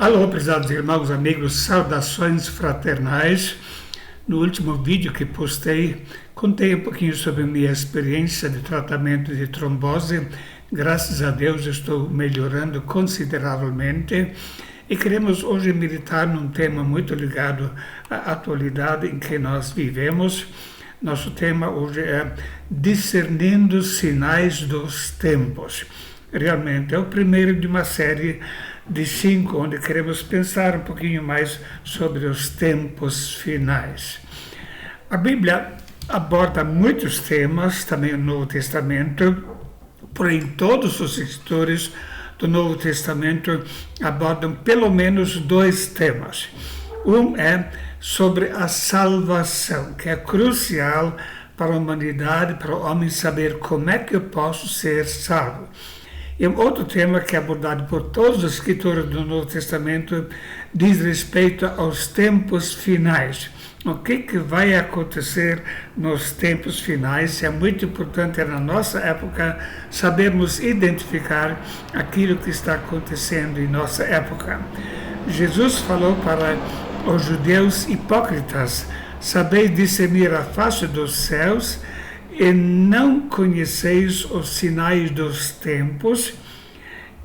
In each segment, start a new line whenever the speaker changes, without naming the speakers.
Alô, prezados irmãos, amigos, saudações fraternais. No último vídeo que postei, contei um pouquinho sobre a minha experiência de tratamento de trombose. Graças a Deus estou melhorando consideravelmente e queremos hoje meditar num tema muito ligado à atualidade em que nós vivemos. Nosso tema hoje é discernindo sinais dos tempos. Realmente é o primeiro de uma série de 5, onde queremos pensar um pouquinho mais sobre os tempos finais. A Bíblia aborda muitos temas, também o Novo Testamento, porém todos os escritores do Novo Testamento abordam pelo menos 2 temas. Um é sobre a salvação, que é crucial para a humanidade, para o homem saber como é que eu posso ser salvo. E um outro tema que é abordado por todos os escritores do Novo Testamento diz respeito aos tempos finais. O que vai acontecer nos tempos finais? É muito importante na nossa época sabermos identificar aquilo que está acontecendo em nossa época. Jesus falou para os judeus hipócritas: sabeis discernir a face dos céus e não conheceis os sinais dos tempos.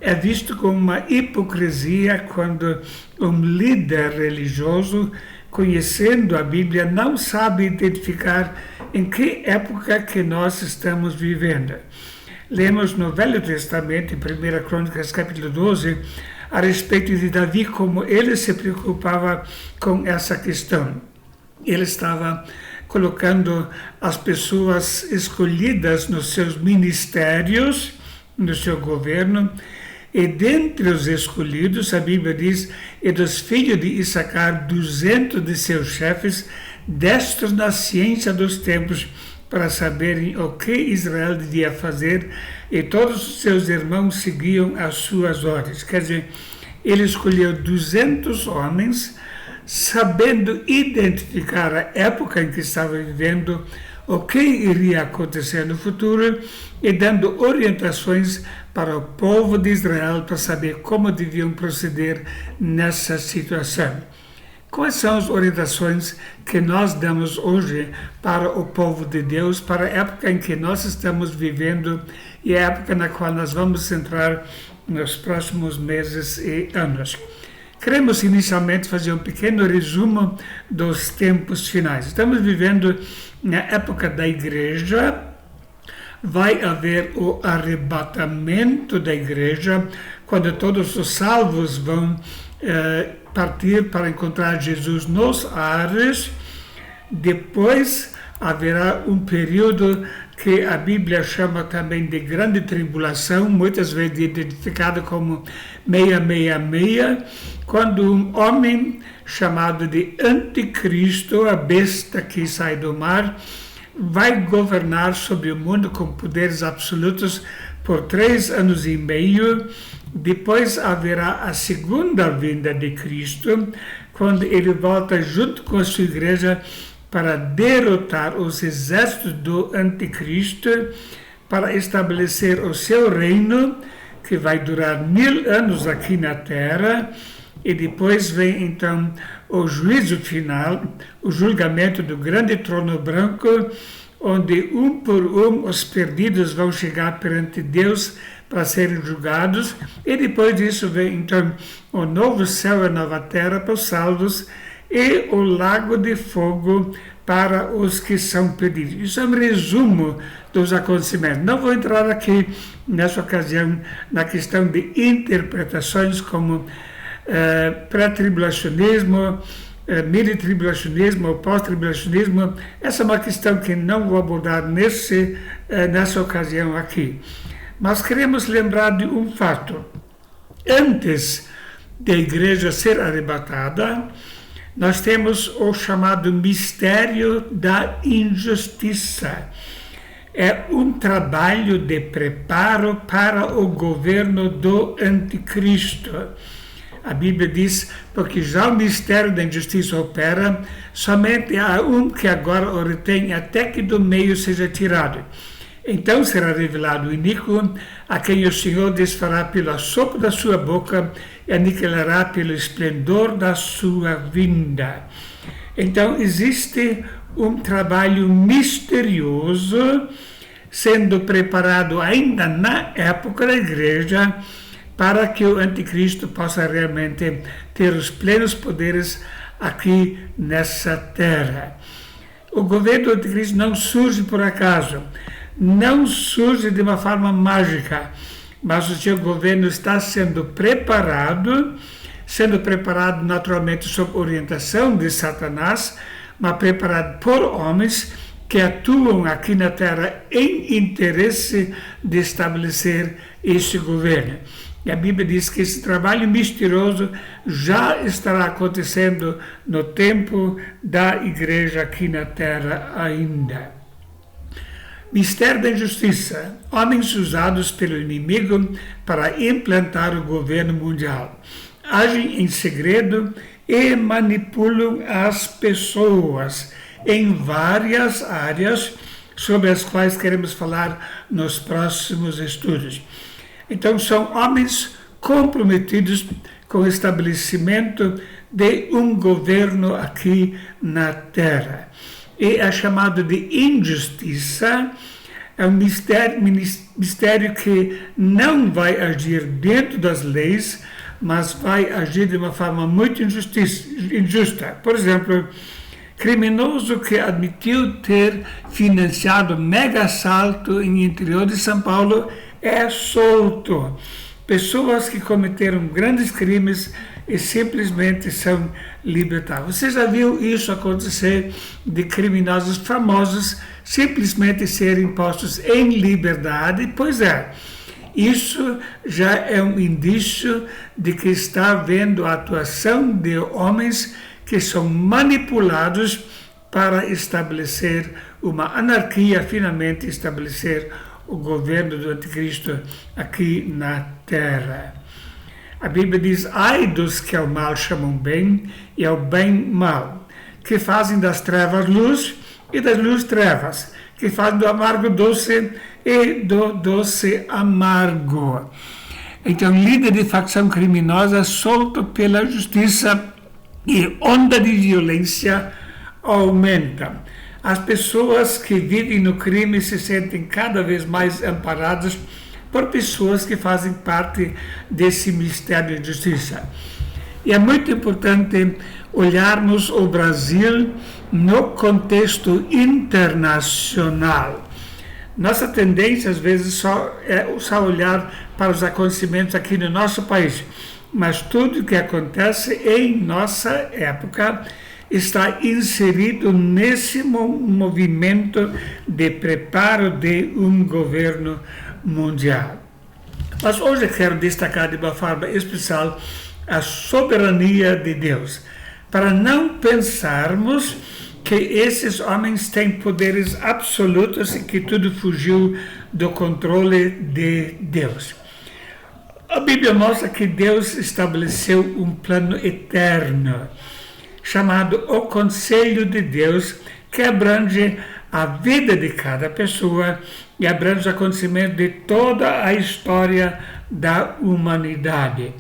É visto como uma hipocrisia quando um líder religioso, conhecendo a Bíblia, não sabe identificar em que época que nós estamos vivendo. Lemos no Velho Testamento, em 1 Crônicas, capítulo 12, a respeito de Davi, como ele se preocupava com essa questão. Ele estava colocando as pessoas escolhidas nos seus ministérios, no seu governo, e dentre os escolhidos, a Bíblia diz, e dos filhos de Issacar, 200 de seus chefes, destros na ciência dos tempos, para saberem o que Israel devia fazer, e todos os seus irmãos seguiam as suas ordens. Quer dizer, ele escolheu 200 homens, sabendo identificar a época em que estava vivendo, o que iria acontecer no futuro e dando orientações para o povo de Israel para saber como deviam proceder nessa situação. Quais são as orientações que nós damos hoje para o povo de Deus, para a época em que nós estamos vivendo e a época na qual nós vamos entrar nos próximos meses e anos? Queremos inicialmente fazer um pequeno resumo dos tempos finais. Estamos vivendo na época da igreja. Vai haver o arrebatamento da igreja, quando todos os salvos vão partir para encontrar Jesus nos ares. Depois haverá um período que a Bíblia chama também de grande tribulação, muitas vezes identificado como 666, quando um homem chamado de Anticristo, a besta que sai do mar, vai governar sobre o mundo com poderes absolutos por 3 anos e meio. Depois haverá a segunda vinda de Cristo, quando ele volta junto com a sua igreja para derrotar os exércitos do Anticristo, para estabelecer o seu reino, que vai durar 1000 anos aqui na Terra, e depois vem então o juízo final, o julgamento do grande trono branco, onde um por um os perdidos vão chegar perante Deus para serem julgados, e depois disso vem então o novo céu e a nova terra para os salvos, e o lago de fogo para os que são perdidos. Isso é um resumo dos acontecimentos. Não vou entrar aqui, nessa ocasião, na questão de interpretações como pré-tribulacionismo, mini-tribulacionismo ou pós-tribulacionismo. Essa é uma questão que não vou abordar nessa ocasião aqui. Mas queremos lembrar de um fato. Antes da igreja ser arrebatada, nós temos o chamado mistério da injustiça. É um trabalho de preparo para o governo do Anticristo. A Bíblia diz, porque já o mistério da injustiça opera, somente há um que agora o retém até que do meio seja tirado. Então será revelado o iníquo, a quem o Senhor desfará pelo assopro da sua boca e aniquilará pelo esplendor da sua vinda. Então existe um trabalho misterioso sendo preparado ainda na época da igreja para que o anticristo possa realmente ter os plenos poderes aqui nessa terra. O governo do anticristo não surge por acaso, não surge de uma forma mágica, mas o seu governo está sendo preparado naturalmente sob orientação de Satanás, mas preparado por homens que atuam aqui na terra em interesse de estabelecer esse governo. E a Bíblia diz que esse trabalho misterioso já estará acontecendo no tempo da igreja aqui na terra ainda. Mistério da injustiça. Homens usados pelo inimigo para implantar o governo mundial. Agem em segredo e manipulam as pessoas em várias áreas sobre as quais queremos falar nos próximos estudos. Então, são homens comprometidos com o estabelecimento de um governo aqui na terra. E é chamado de injustiça, é um mistério que não vai agir dentro das leis, mas vai agir de uma forma muito injusta. Por exemplo, criminoso que admitiu ter financiado mega assalto em interior de São Paulo é solto. Pessoas que cometeram grandes crimes e simplesmente são libertados. Você já viu isso acontecer de criminosos famosos simplesmente serem postos em liberdade? Pois é, isso já é um indício de que está havendo a atuação de homens que são manipulados para estabelecer uma anarquia, finalmente estabelecer o governo do anticristo aqui na terra. A Bíblia diz: ai dos que ao mal chamam bem e ao bem mal, que fazem das trevas luz e das luz trevas, que fazem do amargo doce e do doce amargo. Então, líder de facção criminosa solto pela justiça e onda de violência aumenta. As pessoas que vivem no crime se sentem cada vez mais amparadas por pessoas que fazem parte desse mistério de justiça. E é muito importante olharmos o Brasil no contexto internacional. Nossa tendência, às vezes, é olhar para os acontecimentos aqui no nosso país, mas tudo o que acontece em nossa época está inserido nesse movimento de preparo de um governo mundial. Mas hoje eu quero destacar de uma forma especial a soberania de Deus, para não pensarmos que esses homens têm poderes absolutos e que tudo fugiu do controle de Deus. A Bíblia mostra que Deus estabeleceu um plano eterno, chamado o Conselho de Deus, que abrange a vida de cada pessoa e abrange os acontecimentos de toda a história da humanidade.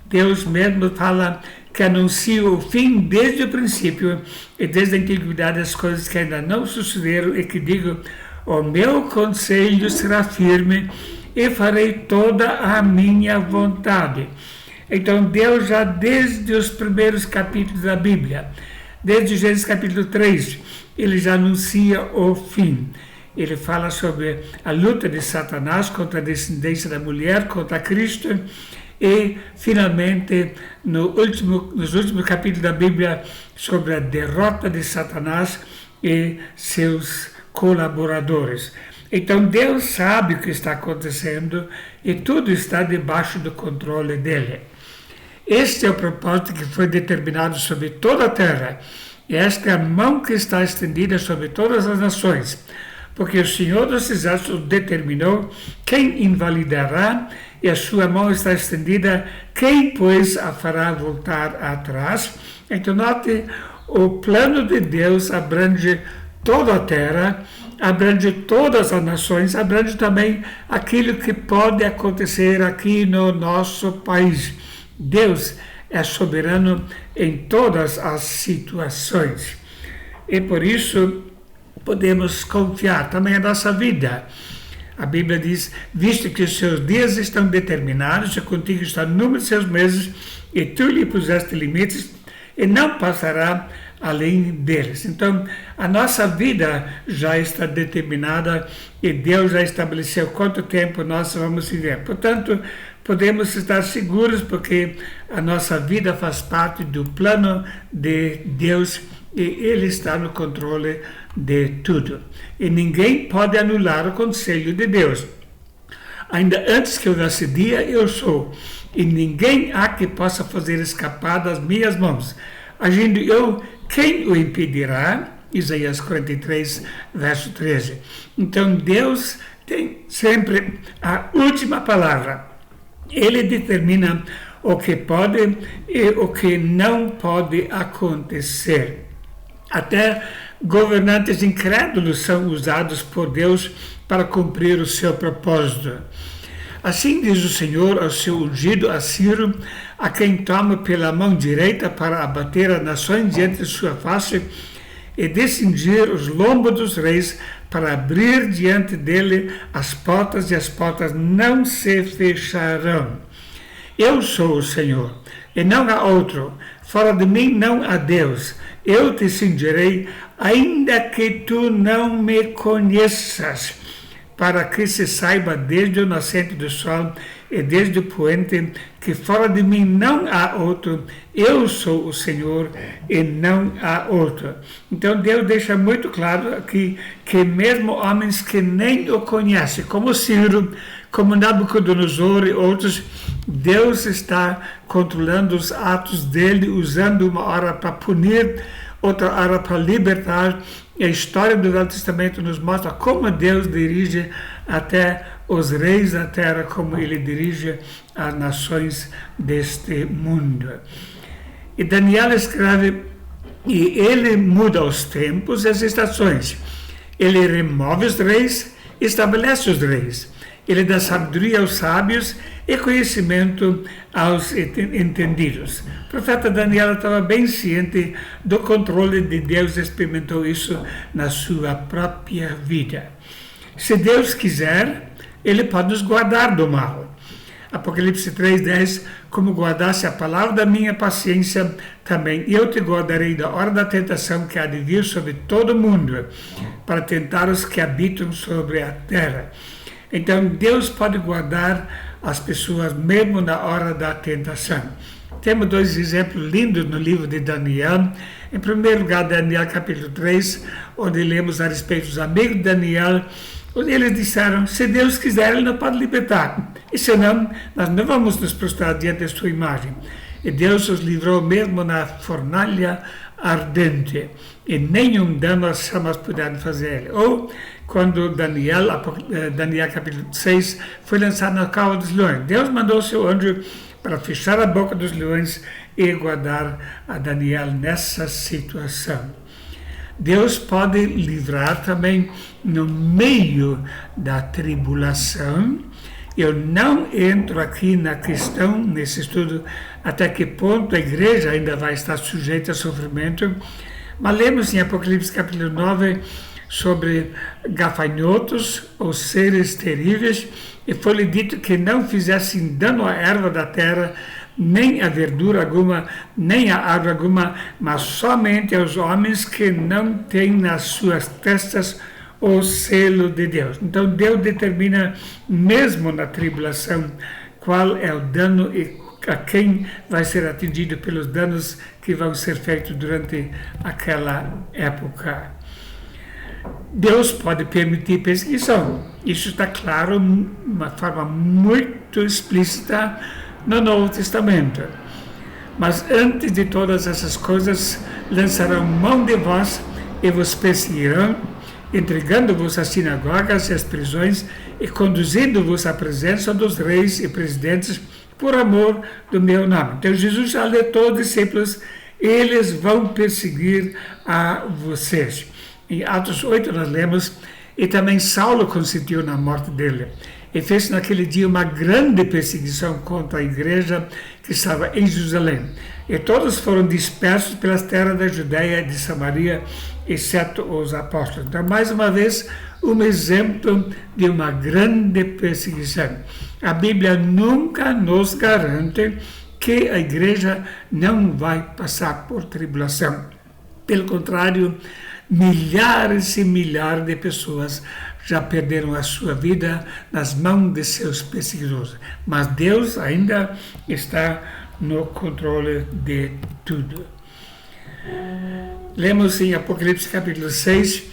Deus mesmo fala que anuncia o fim desde o princípio e desde a antiguidade as coisas que ainda não sucederam e que digo: o meu conselho será firme e farei toda a minha vontade. Então Deus já desde os primeiros capítulos da Bíblia, desde Gênesis capítulo 3, ele já anuncia o fim. Ele fala sobre a luta de Satanás contra a descendência da mulher, contra Cristo, e finalmente nos últimos capítulos da Bíblia sobre a derrota de Satanás e seus colaboradores. Então Deus sabe o que está acontecendo e tudo está debaixo do controle dele. Este é o propósito que foi determinado sobre toda a terra, e esta é a mão que está estendida sobre todas as nações, porque o Senhor dos Exércitos determinou quem invalidará, e a sua mão está estendida, quem, pois, a fará voltar atrás. Então, note, o plano de Deus abrange toda a terra, abrange todas as nações, abrange também aquilo que pode acontecer aqui no nosso país. Deus é soberano em todas as situações. E por isso podemos confiar também na nossa vida. A Bíblia diz, visto que os seus dias estão determinados, e contigo está o número de seus meses, e tu lhe puseste limites, e não passará além deles. Então, a nossa vida já está determinada e Deus já estabeleceu quanto tempo nós vamos viver. Portanto, podemos estar seguros porque a nossa vida faz parte do plano de Deus e Ele está no controle de tudo. E ninguém pode anular o conselho de Deus. Ainda antes que eu decidia, eu sou. E ninguém há que possa fazer escapar das minhas mãos. Agindo eu, quem o impedirá? Isaías 43, verso 13. Então Deus tem sempre a última palavra. Ele determina o que pode e o que não pode acontecer. Até governantes incrédulos são usados por Deus para cumprir o seu propósito. Assim diz o Senhor ao seu ungido a Ciro, a quem toma pela mão direita para abater as nações diante de sua face e descingir os lombos dos reis para abrir diante dele as portas e as portas não se fecharão. Eu sou o Senhor e não há outro, fora de mim não há Deus. Eu te cingirei, ainda que tu não me conheças, para que se saiba desde o nascente do sol e desde o poente, que fora de mim não há outro, eu sou o Senhor e não há outro. Então Deus deixa muito claro aqui que mesmo homens que nem o conhecem, como Ciro, como Nabucodonosor e outros, Deus está controlando os atos dele, usando uma hora para punir, outra hora para libertar. E a história do Velho Testamento nos mostra como Deus dirige até os reis da terra, como ele dirige as nações deste mundo. E Daniel escreve, e ele muda os tempos e as estações. Ele remove os reis, estabelece os reis. Ele dá sabedoria aos sábios e conhecimento aos entendidos. O profeta Daniel estava bem ciente do controle de Deus, experimentou isso na sua própria vida. Se Deus quiser, Ele pode nos guardar do mal. Apocalipse 3:10, como guardasse a palavra da minha paciência, também eu te guardarei da hora da tentação que há de vir sobre todo o mundo, para tentar os que habitam sobre a terra. Então, Deus pode guardar as pessoas mesmo na hora da tentação. Temos dois exemplos lindos no livro de Daniel. Em primeiro lugar, Daniel capítulo 3, onde lemos a respeito dos amigos de Daniel. Eles disseram, se Deus quiser, Ele não pode libertar. E senão, nós não vamos nos prostrar diante da sua imagem. E Deus os livrou mesmo na fornalha ardente. E nenhum dano as chamas puderam fazer. Ou quando Daniel capítulo 6, foi lançado na cova dos leões. Deus mandou seu anjo para fechar a boca dos leões e guardar a Daniel nessa situação. Deus pode livrar também no meio da tribulação. Eu não entro aqui na questão, nesse estudo, até que ponto a igreja ainda vai estar sujeita a sofrimento, mas lemos em Apocalipse capítulo 9 sobre gafanhotos, ou seres terríveis, e foi-lhe dito que não fizessem dano à erva da terra, nem a verdura alguma, nem a árvore alguma, mas somente aos homens que não têm nas suas testas o selo de Deus. Então Deus determina, mesmo na tribulação, qual é o dano e a quem vai ser atingido pelos danos que vão ser feitos durante aquela época. Deus pode permitir perseguição. Isso está claro de uma forma muito explícita no Novo Testamento. Mas antes de todas essas coisas, lançarão mão de vós e vos perseguirão, entregando-vos às sinagogas e às prisões e conduzindo-vos à presença dos reis e presidentes por amor do meu nome. Então Jesus alertou os discípulos, eles vão perseguir a vocês. Em Atos 8 nós lemos, E também Saulo consentiu na morte dele. E fez naquele dia uma grande perseguição contra a igreja que estava em Jerusalém. E todos foram dispersos pelas terras da Judéia e de Samaria, exceto os apóstolos. Então, mais uma vez, um exemplo de uma grande perseguição. A Bíblia nunca nos garante que a igreja não vai passar por tribulação. Pelo contrário, milhares e milhares de pessoas já perderam a sua vida nas mãos de seus perseguidores. Mas Deus ainda está no controle de tudo. Lemos em Apocalipse capítulo 6,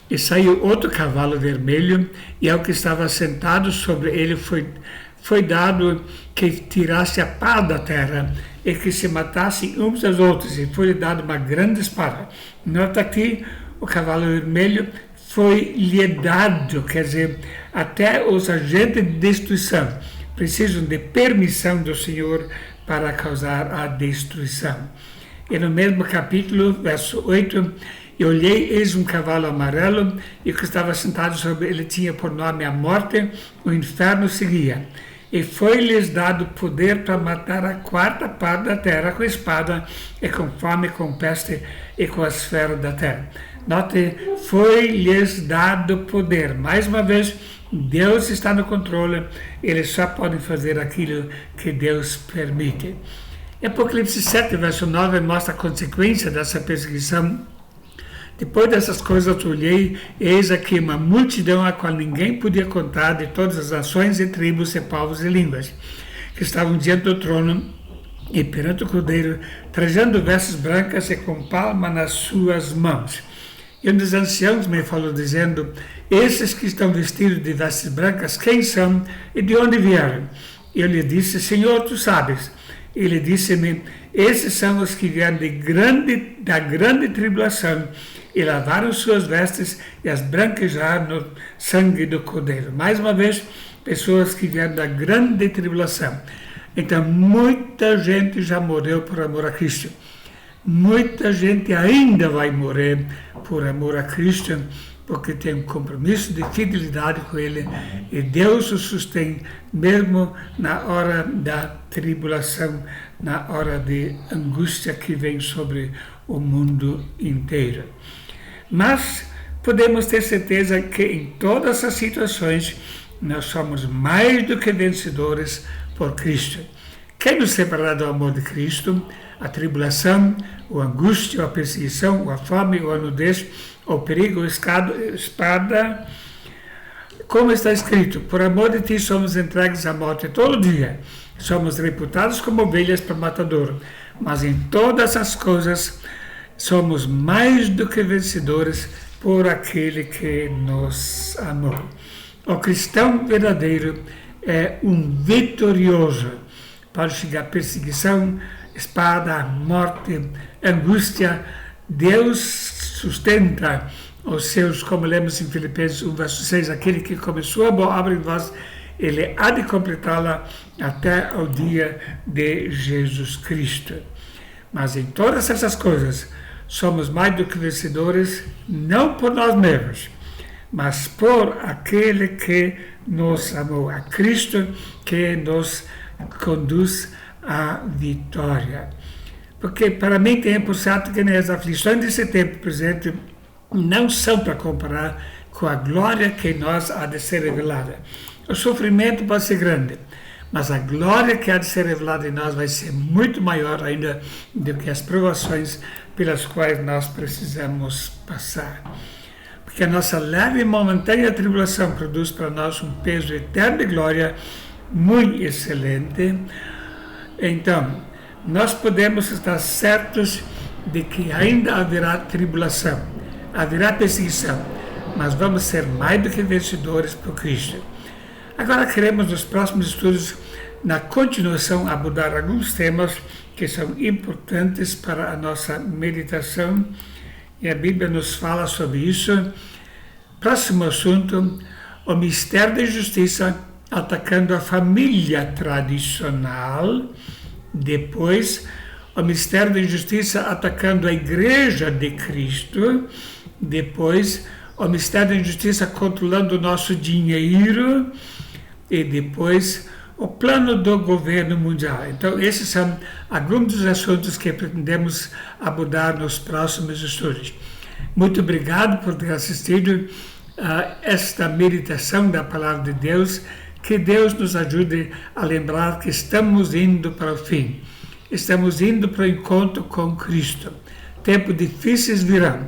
e saiu outro cavalo vermelho, e ao que estava sentado sobre ele foi dado que tirasse a pá da terra e que se matassem uns aos outros, e foi-lhe dado uma grande espada. Nota aqui, o cavalo vermelho foi-lhe dado, quer dizer, até os agentes de destruição precisam de permissão do Senhor para causar a destruição. E no mesmo capítulo, verso 8, eu olhei, eis um cavalo amarelo, e o que estava sentado sobre ele tinha por nome a morte, o inferno seguia. E foi-lhes dado poder para matar a quarta parte da terra com espada, e com fome, com peste e com as feras da terra. Note, foi-lhes dado poder. Mais uma vez, Deus está no controle, eles só podem fazer aquilo que Deus permite. Apocalipse 7, verso 9, mostra a consequência dessa perseguição. Depois dessas coisas olhei, eis aqui uma multidão a qual ninguém podia contar, de todas as nações e tribos e povos e línguas, que estavam diante do trono e perante o Cordeiro, trajando vestes brancas e com palma nas suas mãos. E um dos anciãos me falou dizendo, esses que estão vestidos de vestes brancas, quem são e de onde vieram? Eu lhe disse, Senhor, tu sabes. Ele disse-me, esses são os que vieram da grande tribulação e lavaram suas vestes e as branquejaram no sangue do Cordeiro. Mais uma vez, pessoas que vieram da grande tribulação. Então, muita gente já morreu por amor a Cristo. Muita gente ainda vai morrer por amor a Cristo, porque tem um compromisso de fidelidade com Ele, e Deus o sustém mesmo na hora da tribulação, na hora de angústia que vem sobre o mundo inteiro. Mas podemos ter certeza que em todas as situações nós somos mais do que vencedores por Cristo. Quem nos separará do amor de Cristo? A tribulação, a angústia, a perseguição, a fome, a nudez, o perigo, a espada. Como está escrito, por amor de ti somos entregues à morte todo dia. Somos reputados como ovelhas para o matador. Mas em todas as coisas somos mais do que vencedores por aquele que nos amou. O cristão verdadeiro é um vitorioso. Pode chegar perseguição, espada, morte, angústia. Deus sustenta os seus, como lemos em Filipenses 1, verso 6, aquele que começou a boa obra em vós, ele há de completá-la até ao dia de Jesus Cristo. Mas em todas essas coisas, somos mais do que vencedores, não por nós mesmos, mas por aquele que nos amou, a Cristo que nos conduz à vitória. Porque para mim tem por certo que as aflições desse tempo presente não são para comparar com a glória que nós há de ser revelada. O sofrimento pode ser grande, mas a glória que há de ser revelada em nós vai ser muito maior ainda do que as provações pelas quais nós precisamos passar. Porque a nossa leve e momentânea tribulação produz para nós um peso eterno de glória muito excelente. Então, nós podemos estar certos de que ainda haverá tribulação, haverá perseguição, mas vamos ser mais do que vencedores por Cristo. Agora queremos nos próximos estudos, na continuação, abordar alguns temas que são importantes para a nossa meditação, e a Bíblia nos fala sobre isso. Próximo assunto, o mistério da justiça atacando a família tradicional. Depois, o mistério da justiça atacando a igreja de Cristo. Depois, o Ministério da Justiça controlando o nosso dinheiro e depois o plano do governo mundial. Então, esses são alguns dos assuntos que pretendemos abordar nos próximos estudos. Muito obrigado por ter assistido a esta meditação da Palavra de Deus. Que Deus nos ajude a lembrar que estamos indo para o fim. Estamos indo para o encontro com Cristo. Tempos difíceis virão,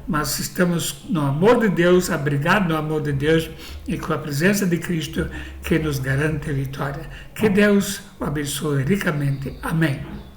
mas estamos no amor de Deus, abrigados no amor de Deus e com a presença de Cristo que nos garante a vitória. Que Deus o abençoe ricamente. Amém.